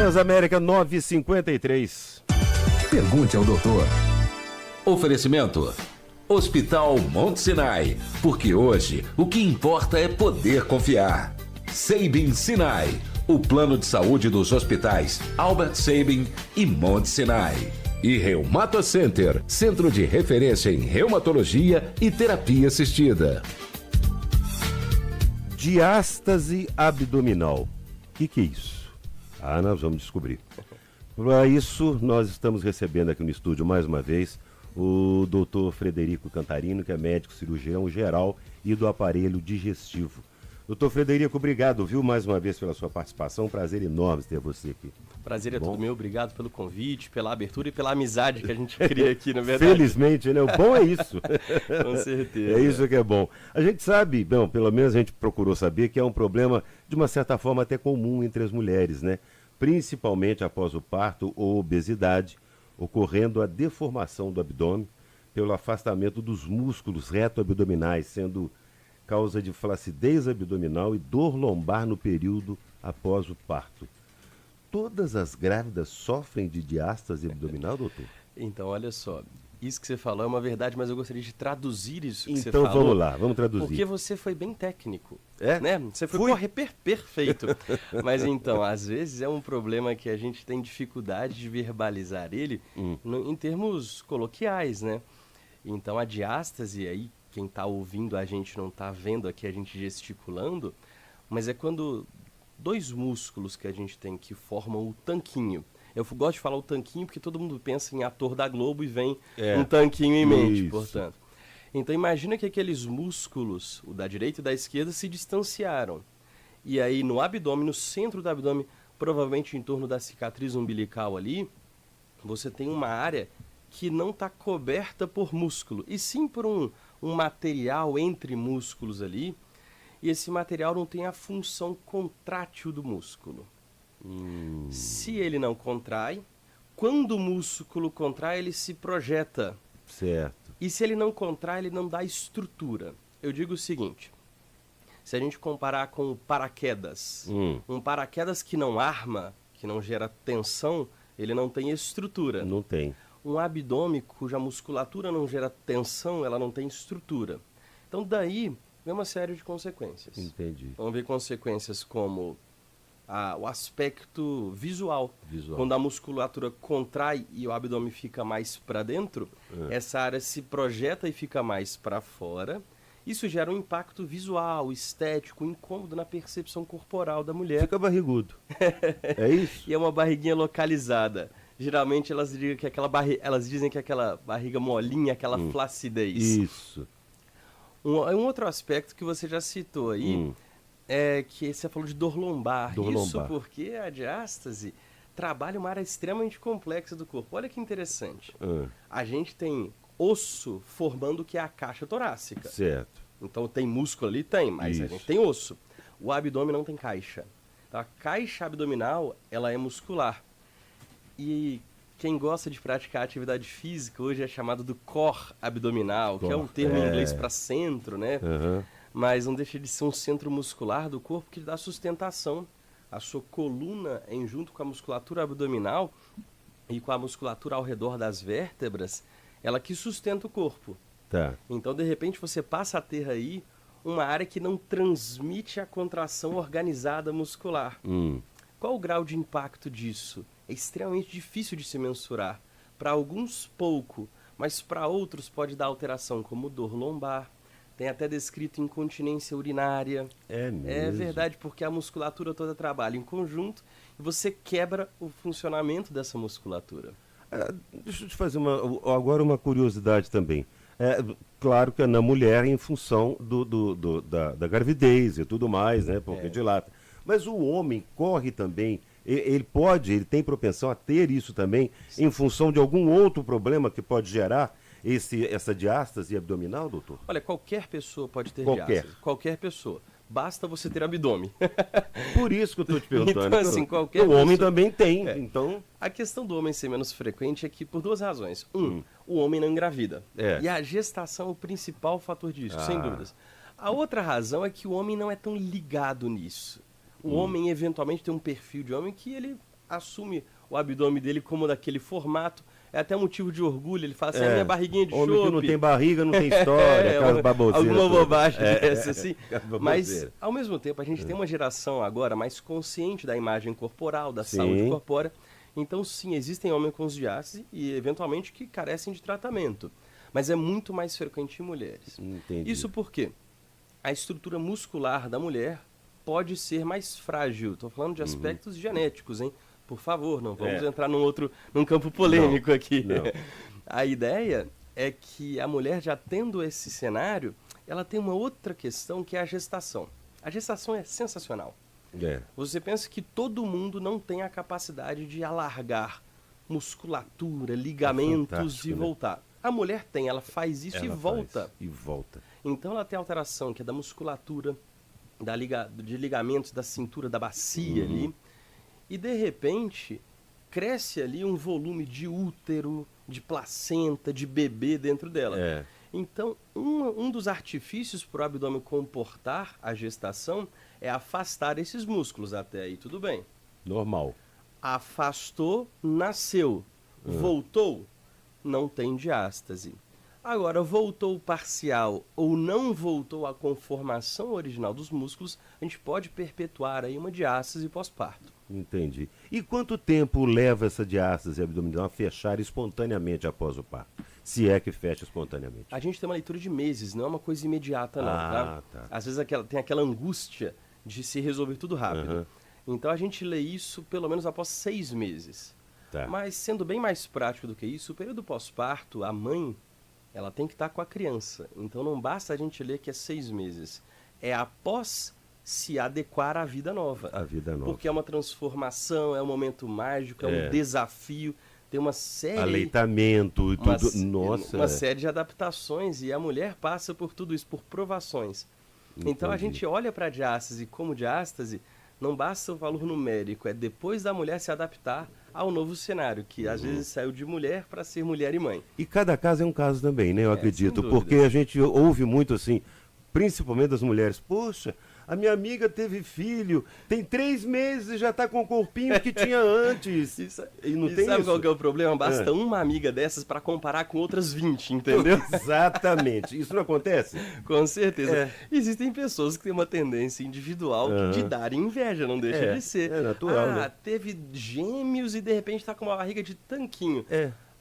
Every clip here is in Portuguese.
Transamérica 953. Pergunte ao doutor. Oferecimento Hospital Monte Sinai, porque hoje o que importa é poder confiar. Sabin Sinai, o plano de saúde dos hospitais Albert Sabin e Monte Sinai. E Reumato Center, centro de referência em reumatologia e terapia assistida. Diástase abdominal. O que é isso? Nós vamos descobrir. Para isso, nós estamos recebendo aqui no estúdio, mais uma vez, o doutor Frederico Cantarino, que é médico cirurgião geral e do aparelho digestivo. Doutor Frederico, obrigado, viu, mais uma vez pela sua participação. Prazer enorme ter você aqui. Prazer é todo meu, obrigado pelo convite, pela abertura e pela amizade que a gente cria aqui, na verdade. Felizmente, né? O bom é isso. Com certeza. É isso que é bom. A gente sabe, bom, pelo menos a gente procurou saber que é um problema, de uma certa forma, até comum entre as mulheres, né? Principalmente após o parto ou obesidade, ocorrendo a deformação do abdômen pelo afastamento dos músculos reto-abdominais, sendo causa de flacidez abdominal e dor lombar no período após o parto. Todas as grávidas sofrem de diástase abdominal, doutor? Então, olha só, isso que você falou é uma verdade, mas eu gostaria de traduzir isso que você falou. falou. Então vamos lá, vamos traduzir. Porque você foi bem técnico, é? Né? Você foi perfeito. Mas então, às vezes é um problema que a gente tem dificuldade de verbalizar ele em termos coloquiais, né? Então a diástase, aí quem está ouvindo a gente não está vendo aqui a gente gesticulando, mas é quando dois músculos que a gente tem que formam o tanquinho. Eu gosto de falar o tanquinho porque todo mundo pensa em ator da Globo e vem um tanquinho em mente, portanto. Então imagina que aqueles músculos, o da direita e da esquerda, se distanciaram. E aí no abdômen, no centro do abdômen, provavelmente em torno da cicatriz umbilical ali, você tem uma área que não está coberta por músculo, e sim por um material entre músculos ali, e esse material não tem a função contrátil do músculo. Se ele não contrai, quando o músculo contrai, ele se projeta. Certo. E se ele não contrai, ele não dá estrutura. Eu digo o seguinte, se a gente comparar com o paraquedas, um paraquedas que não arma, que não gera tensão, ele não tem estrutura. Não tem. Um abdômen cuja musculatura não gera tensão, ela não tem estrutura. Então daí vem uma série de consequências. Entendi. Vamos ver consequências como o aspecto visual. Quando a musculatura contrai e o abdômen fica mais para dentro, essa área se projeta e fica mais para fora. Isso gera um impacto visual, estético, incômodo na percepção corporal da mulher. Fica barrigudo. É isso? E é uma barriguinha localizada. Geralmente elas dizem que aquela barriga molinha, aquela flacidez. Isso. Um outro aspecto que você já citou aí é que você falou de dor lombar. Porque a diástase trabalha uma área extremamente complexa do corpo. Olha que interessante. A gente tem osso formando o que é a caixa torácica. Certo. Então tem músculo ali? Tem, mas a gente tem osso. O abdômen não tem caixa. Então, a caixa abdominal, ela é muscular. E quem gosta de praticar atividade física hoje é chamado do core abdominal, que é um termo em inglês para centro, né? Mas não deixa de ser um centro muscular do corpo que dá sustentação. A sua coluna, junto com a musculatura abdominal e com a musculatura ao redor das vértebras, ela que sustenta o corpo. Tá. Então, de repente, você passa a ter aí uma área que não transmite a contração organizada muscular. Qual o grau de impacto disso? É extremamente difícil de se mensurar. Para alguns, pouco, mas para outros pode dar alteração, como dor lombar. Tem até descrito incontinência urinária. É mesmo? É verdade, porque a musculatura toda trabalha em conjunto e você quebra o funcionamento dessa musculatura. Deixa eu te fazer agora uma curiosidade também. Claro que é na mulher em função da gravidez e tudo mais, né? Porque dilata. Mas o homem corre também, ele tem propensão a ter isso também, em função de algum outro problema que pode gerar essa diástase abdominal, doutor? Olha, qualquer pessoa pode ter diástase. Qualquer pessoa. Basta você ter abdômen. Por isso que eu estou te perguntando. Então, assim, qualquer o homem pessoa... também tem, então... A questão do homem ser menos frequente é que por duas razões. O homem não engravida. E a gestação é o principal fator disso, sem dúvidas. A outra razão é que o homem não é tão ligado nisso. O homem, eventualmente, tem um perfil de homem que ele assume o abdômen dele como daquele formato. É até um motivo de orgulho. Ele fala assim, a minha barriguinha de Homem que não chope. tem barriga, não tem história, aquelas baboseiras. Alguma todas. bobagem dessa, assim. Aquelas Mas, baboseiras. ao mesmo tempo, a gente tem uma geração agora mais consciente da imagem corporal, da Sim. saúde corpórea. Então, sim, existem homens com diástase e, eventualmente, que carecem de tratamento. Mas é muito mais frequente em mulheres. Entendi. Isso porque a estrutura muscular da mulher pode ser mais frágil. Estou falando de aspectos genéticos, hein? Por favor, não vamos entrar num campo polêmico aqui. não. A ideia é que a mulher, já tendo esse cenário, ela tem uma outra questão que é a gestação. A gestação é sensacional. Você pensa que todo mundo não tem a capacidade de alargar musculatura, ligamentos fantástico, e né? voltar. A mulher tem, ela faz isso Ela e faz, volta. E volta. Então ela tem alteração que é da musculatura, de ligamentos da cintura, da bacia ali. E de repente cresce ali um volume de útero, de placenta, de bebê dentro dela. Então um dos artifícios para o abdômen comportar a gestação é afastar esses músculos. Até aí tudo bem. Normal. Afastou, nasceu. Voltou, não tem diástase. Agora, voltou parcial ou não voltou à conformação original dos músculos, a gente pode perpetuar aí uma diástase pós-parto. Entendi. E quanto tempo leva essa diástase abdominal a fechar espontaneamente após o parto? Se é que fecha espontaneamente. A gente tem uma leitura de meses, não é uma coisa imediata não, tá. Às vezes tem aquela angústia de se resolver tudo rápido. Então a gente lê isso pelo menos após 6 meses. Tá. Mas sendo bem mais prático do que isso, o período pós-parto, a mãe, ela tem que estar com a criança. Então não basta a gente ler que é 6 meses. É após se adequar à vida nova. A vida nova. Porque é uma transformação, é um momento mágico, é um desafio. Tem uma série... Aleitamento e tudo. Nossa. Uma série de adaptações. E a mulher passa por tudo isso, por provações. Então a gente olha para a diástase como diástase, não basta o valor numérico, é depois da mulher se adaptar ao novo cenário, que às vezes saiu de mulher para ser mulher e mãe. E cada caso é um caso também, né? Eu acredito. sem dúvida. Porque a gente ouve muito assim, principalmente das mulheres, poxa, a minha amiga teve filho, tem 3 meses e já está com o corpinho que tinha antes. E não tem sabe isso? qual que é o problema? Basta uma amiga dessas para comparar com outras 20, entendeu? Exatamente. Isso não acontece? Com certeza. Existem pessoas que têm uma tendência individual de dar inveja, não deixa de ser. É natural, né? Teve gêmeos e de repente está com uma barriga de tanquinho.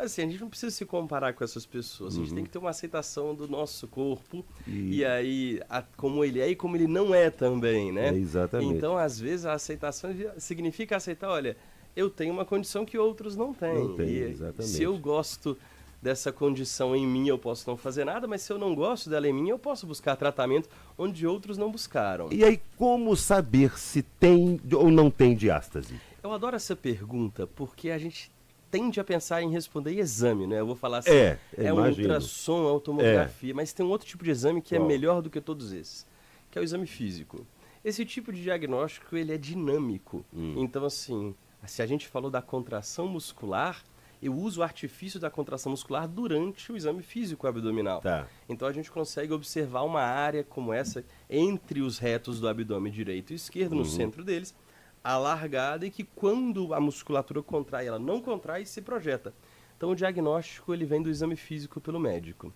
Assim, a gente não precisa se comparar com essas pessoas. A gente tem que ter uma aceitação do nosso corpo. E aí, como ele é e como ele não é também, né? Exatamente. Então, às vezes, a aceitação significa aceitar, olha, eu tenho uma condição que outros não têm. Não tem, E exatamente. se eu gosto dessa condição em mim, eu posso não fazer nada, mas se eu não gosto dela em mim, eu posso buscar tratamento onde outros não buscaram. E aí, como saber se tem ou não tem diástase? Eu adoro essa pergunta, porque a gente tende a pensar em responder em exame, né? Eu vou falar assim, é um imagino. ultrassom, é uma tomografia, mas tem um outro tipo de exame que é melhor do que todos esses, que é o exame físico. Esse tipo de diagnóstico, ele é dinâmico. Então, assim, se a gente falou da contração muscular, eu uso o artifício da contração muscular durante o exame físico abdominal. Tá. Então a gente consegue observar uma área como essa entre os retos do abdômen direito e esquerdo, no centro deles, alargada, e que quando a musculatura contrai, ela não contrai e se projeta. Então o diagnóstico ele vem do exame físico pelo médico.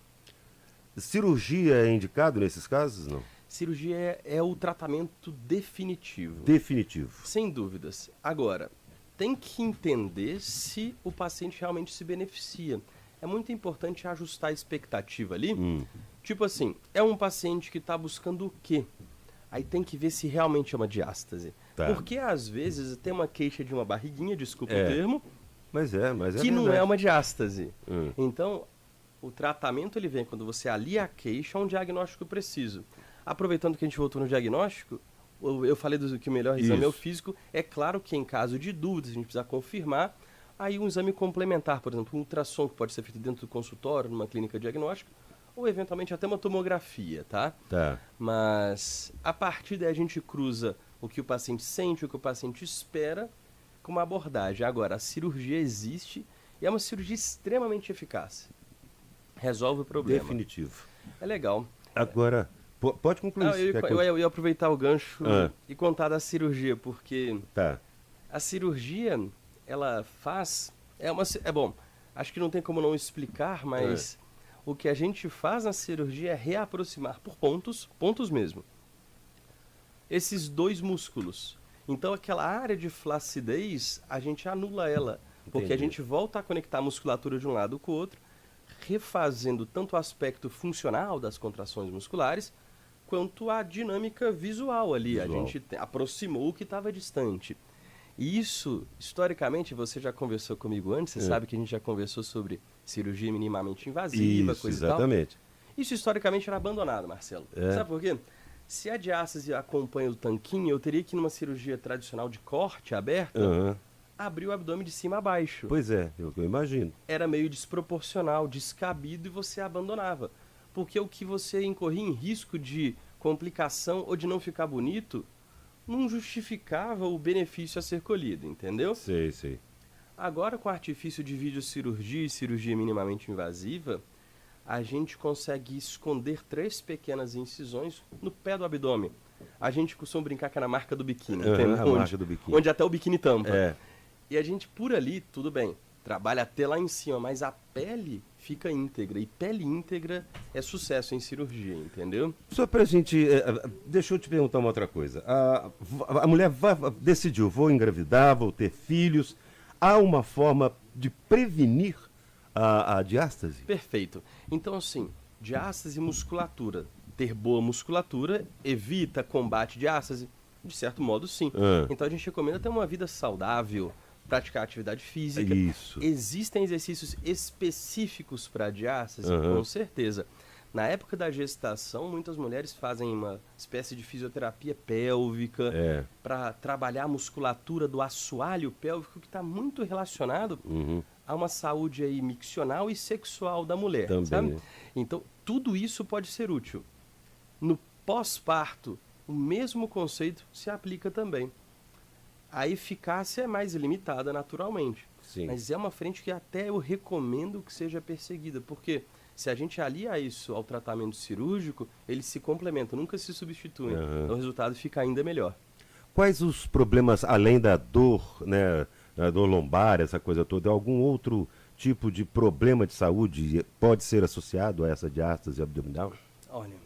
Cirurgia é indicado nesses casos, não? Cirurgia é o tratamento definitivo. Definitivo. Sem dúvidas. Agora, tem que entender se o paciente realmente se beneficia. É muito importante ajustar a expectativa ali. Tipo assim, é um paciente que está buscando o quê? Aí tem que ver se realmente é uma diástase. Tá. Porque às vezes tem uma queixa de uma barriguinha, desculpa o termo, Mas é que não é verdade. uma diástase. Então, o tratamento ele vem quando você alia a queixa a um diagnóstico preciso. Aproveitando que a gente voltou no diagnóstico, eu falei que o melhor exame é o físico. É claro que em caso de dúvidas, a gente precisa confirmar, aí um exame complementar, por exemplo, um ultrassom que pode ser feito dentro do consultório, numa clínica diagnóstica, ou eventualmente até uma tomografia, tá? Tá. Mas a partir daí a gente cruza o que o paciente sente, o que o paciente espera, com uma abordagem. Agora, a cirurgia existe e é uma cirurgia extremamente eficaz. Resolve o problema. Definitivo. É legal. Agora, pode concluir. Não, eu ia aproveitar o gancho e contar da cirurgia, porque Tá. A cirurgia, ela faz... bom, acho que não tem como não explicar, mas o que a gente faz na cirurgia é reaproximar por pontos mesmo, esses dois músculos. Então, aquela área de flacidez, a gente anula ela, porque a gente volta a conectar a musculatura de um lado com o outro, refazendo tanto o aspecto funcional das contrações musculares, quanto a dinâmica visual ali. A gente aproximou o que estava distante. E isso, historicamente, você já conversou comigo antes, você sabe que a gente já conversou sobre cirurgia minimamente invasiva, Isso, coisa exatamente. e tal. Isso, historicamente, era abandonado, Marcelo. Sabe por quê? Se a diástase acompanha o tanquinho, eu teria que, numa cirurgia tradicional de corte aberta, abrir o abdômen de cima a baixo. Pois é, eu imagino. Era meio desproporcional, descabido, e você abandonava. Porque o que você incorria em risco de complicação ou de não ficar bonito não justificava o benefício a ser colhido, entendeu? Sei. Agora, com o artifício de videocirurgia e cirurgia minimamente invasiva, a gente consegue esconder 3 pequenas incisões no pé do abdômen. A gente costuma brincar que é na marca do biquíni, entendeu? A marca do biquíni. Onde até o biquíni tampa. É. E a gente, por ali, tudo bem, trabalha até lá em cima, mas a pele fica íntegra. E pele íntegra é sucesso em cirurgia, entendeu? Só pra gente... deixa eu te perguntar uma outra coisa. A mulher decidiu, vou engravidar, vou ter filhos. Há uma forma de prevenir a diástase? Perfeito. Então, assim, diástase e musculatura. Ter boa musculatura evita, combate diástase? De certo modo, sim. Então, a gente recomenda ter uma vida saudável, praticar atividade física. Isso. Existem exercícios específicos para diástase? Com certeza. Na época da gestação, muitas mulheres fazem uma espécie de fisioterapia pélvica para trabalhar a musculatura do assoalho pélvico, que está muito relacionado a uma saúde aí miccional e sexual da mulher. Também. Sabe? Então, tudo isso pode ser útil. No pós-parto, o mesmo conceito se aplica também. A eficácia é mais limitada naturalmente. Sim. Mas é uma frente que até eu recomendo que seja perseguida, porque se a gente alia isso ao tratamento cirúrgico, eles se complementam, nunca se substituem. Então o resultado fica ainda melhor. Quais os problemas, além da dor, né, da dor lombar, essa coisa toda, algum outro tipo de problema de saúde pode ser associado a essa diástase abdominal? Olha,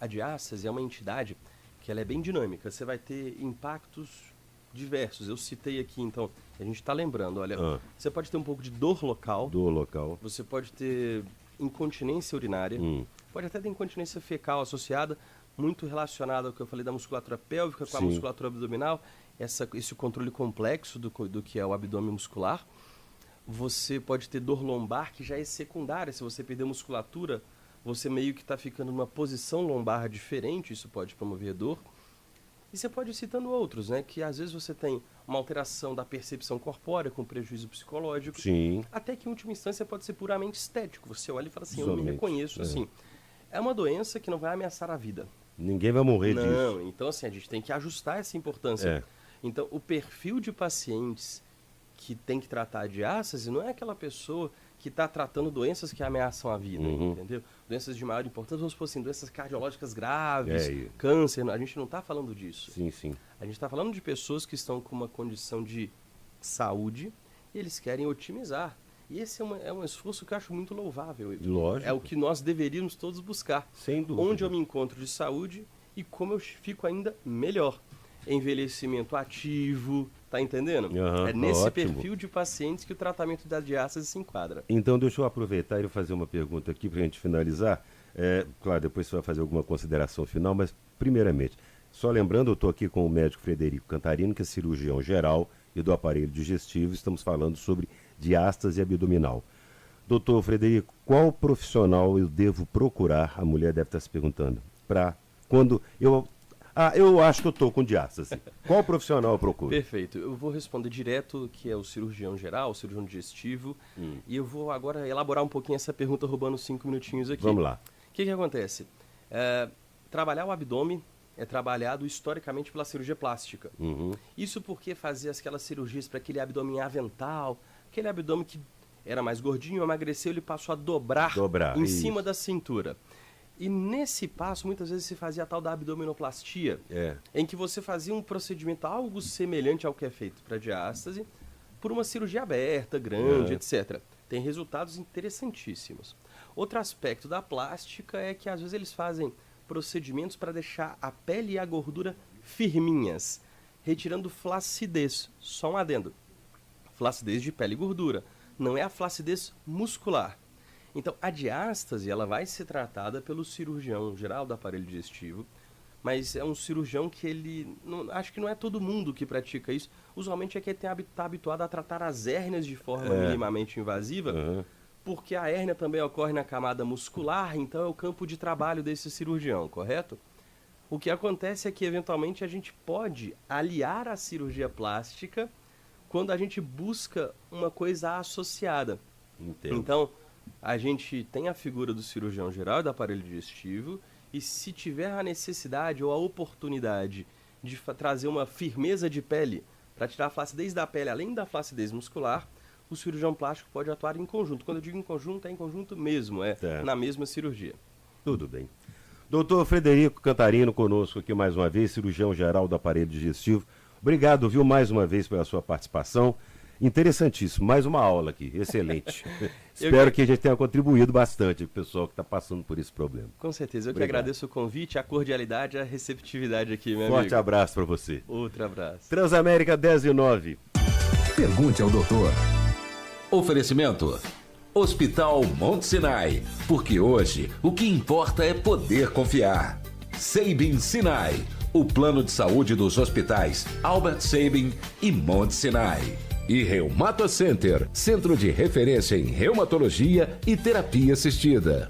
a diástase é uma entidade que ela é bem dinâmica. Você vai ter impactos diversos. Eu citei aqui, então, a gente está lembrando, olha, você pode ter um pouco de dor local. Dor local. Você pode ter incontinência urinária. Pode até ter incontinência fecal associada, muito relacionada ao que eu falei da musculatura pélvica com a musculatura abdominal, esse controle complexo do que é o abdômen muscular. Você pode ter dor lombar, que já é secundária. Se você perder musculatura, você meio que está ficando numa posição lombar diferente, isso pode promover dor. E você pode ir citando outros, né? Que às vezes você tem uma alteração da percepção corpórea com prejuízo psicológico. Sim. Até que em última instância pode ser puramente estético. Você olha e fala assim, Somente. eu me reconheço assim. É uma doença que não vai ameaçar a vida. Ninguém vai morrer disso. Não, então assim, a gente tem que ajustar essa importância. Então, o perfil de pacientes que tem que tratar a diástase não é aquela pessoa que está tratando doenças que ameaçam a vida, entendeu? Doenças de maior importância, vamos supor assim, doenças cardiológicas graves, câncer, a gente não está falando disso. Sim. A gente está falando de pessoas que estão com uma condição de saúde e eles querem otimizar. E esse é um esforço que eu acho muito louvável. Lógico. É o que nós deveríamos todos buscar. Sem dúvida. Onde eu me encontro de saúde e como eu fico ainda melhor. Envelhecimento ativo, tá entendendo? É nesse perfil de pacientes que o tratamento da diástase se enquadra. Então, deixa eu aproveitar e fazer uma pergunta aqui para a gente finalizar. Claro, depois você vai fazer alguma consideração final, mas primeiramente, só lembrando, eu estou aqui com o médico Frederico Cantarino, que é cirurgião geral e do aparelho digestivo. Estamos falando sobre diástase abdominal. Doutor Frederico, qual profissional eu devo procurar? A mulher deve estar se perguntando. Para quando eu acho que eu estou com diástase. Qual profissional eu procuro? Perfeito. Eu vou responder direto, que é o cirurgião geral, o cirurgião digestivo. E eu vou agora elaborar um pouquinho essa pergunta, roubando 5 minutinhos aqui. Vamos lá. O que acontece? Trabalhar o abdômen é trabalhado historicamente pela cirurgia plástica. Isso porque fazia aquelas cirurgias para aquele abdômen avental, aquele abdômen que era mais gordinho, emagreceu, ele passou a dobrar em cima da cintura. E nesse passo, muitas vezes se fazia a tal da abdominoplastia, em que você fazia um procedimento algo semelhante ao que é feito para diástase, por uma cirurgia aberta, grande, etc. Tem resultados interessantíssimos. Outro aspecto da plástica é que às vezes eles fazem procedimentos para deixar a pele e a gordura firminhas, retirando flacidez. Só um adendo. Flacidez de pele e gordura, não é a flacidez muscular. Então, a diástase ela vai ser tratada pelo cirurgião geral do aparelho digestivo, mas é um cirurgião que ele... acho que não é todo mundo que pratica isso. Usualmente é quem está habituado a tratar as hérnias de forma minimamente invasiva, porque a hérnia também ocorre na camada muscular, então é o campo de trabalho desse cirurgião, correto? O que acontece é que, eventualmente, a gente pode aliar a cirurgia plástica quando a gente busca uma coisa associada. Entendo. Então, a gente tem a figura do cirurgião geral e do aparelho digestivo, e se tiver a necessidade ou a oportunidade de trazer uma firmeza de pele para tirar a flacidez da pele, além da flacidez muscular, o cirurgião plástico pode atuar em conjunto. Quando eu digo em conjunto, é em conjunto mesmo, na mesma cirurgia. Tudo bem. Doutor Frederico Cantarino conosco aqui mais uma vez, cirurgião geral do aparelho digestivo. Obrigado, viu, mais uma vez pela sua participação. Interessantíssimo, mais uma aula aqui, excelente. Espero que a gente tenha contribuído bastante com o pessoal que está passando por esse problema. Com certeza, eu que agradeço o convite, a cordialidade e a receptividade aqui, meu amigo. Forte abraço para você. Outro abraço. Transamérica 10:09. Pergunte ao doutor. Oferecimento: Hospital Monte Sinai, porque hoje o que importa é poder confiar. Sabin Sinai, o plano de saúde dos hospitais Albert Sabin e Monte Sinai. E Reumato Center, centro de referência em reumatologia e terapia assistida.